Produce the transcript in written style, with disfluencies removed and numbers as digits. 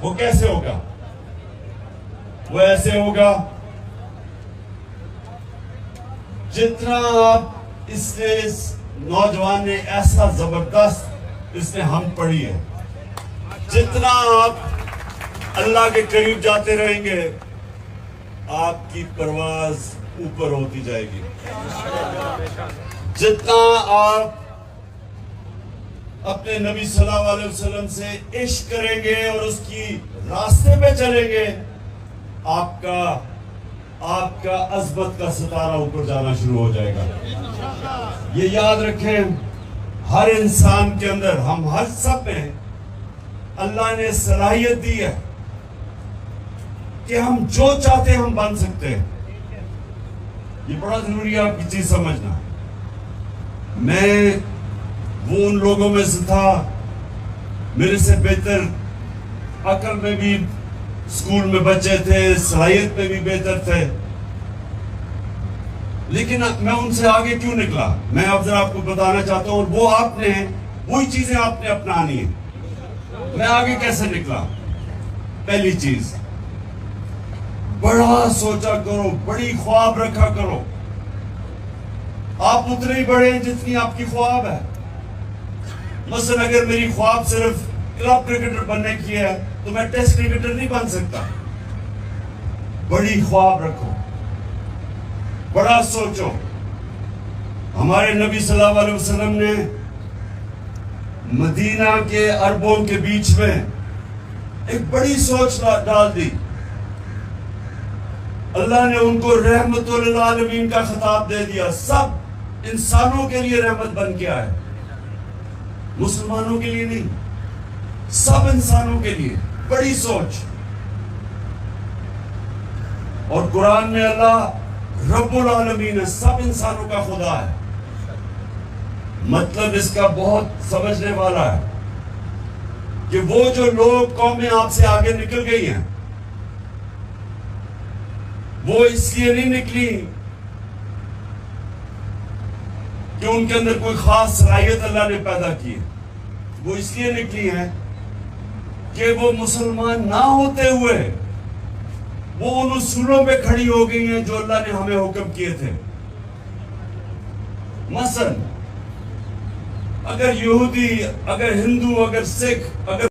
وہ کیسے ہوگا؟ وہ ایسے ہوگا جتنا آپ اس نوجوان نے ایسا زبردست اس نے ہم پڑھی ہے، جتنا آپ اللہ کے قریب جاتے رہیں گے آپ کی پرواز اوپر ہوتی جائے گی. جتنا آپ اپنے نبی صلی اللہ علیہ وسلم سے عشق کریں گے اور اس کی راستے پہ چلیں گے آپ کا عظمت کا ستارہ اوپر جانا شروع ہو جائے گا. یہ یاد رکھیں، ہر انسان کے اندر، ہم ہر سب میں اللہ نے صلاحیت دی ہے کہ ہم جو چاہتے ہیں ہم بن سکتے ہیں. یہ بڑا ضروری ہے آپ کی چیز سمجھنا. میں وہ ان لوگوں میں سے تھا، میرے سے بہتر عقل میں بھی اسکول میں بچے تھے، صلاحیت میں بھی بہتر تھے، لیکن میں ان سے آگے کیوں نکلا؟ میں اب ذرا آپ کو بتانا چاہتا ہوں. اور وہ آپ نے وہی چیزیں آپ نے اپنانی ہیں. میں آگے کیسے نکلا؟ پہلی چیز، بڑا سوچا کرو، بڑی خواب رکھا کرو. آپ اتنے ہی بڑے ہیں جتنی آپ کی خواب ہے. مثلا اگر میری خواب صرف کلب کرکٹر بننے کی ہے تو میں ٹیسٹ کرکٹر نہیں بن سکتا. بڑی خواب رکھو، بڑا سوچو. ہمارے نبی صلی اللہ علیہ وسلم نے مدینہ کے عربوں کے بیچ میں ایک بڑی سوچ ڈال دی. اللہ نے ان کو رحمت للعالمین کا خطاب دے دیا. سب انسانوں کے لیے رحمت بن کے آئے، مسلمانوں کے لیے نہیں، سب انسانوں کے لیے. بڑی سوچ. اور قرآن میں اللہ رب العالمین ہے، سب انسانوں کا خدا ہے. مطلب اس کا بہت سمجھنے والا ہے کہ وہ جو لوگ قومیں آپ سے آگے نکل گئی ہیں وہ اس لیے نہیں نکلی کہ ان کے اندر کوئی خاص صلاحیت اللہ نے پیدا کی ہے. وہ اس لیے نکلی ہیں کہ وہ مسلمان نہ ہوتے ہوئے وہ ان اصولوں پہ کھڑی ہو گئی ہیں جو اللہ نے ہمیں حکم کیے تھے. مثلا اگر یہودی، اگر ہندو، اگر سکھ، اگر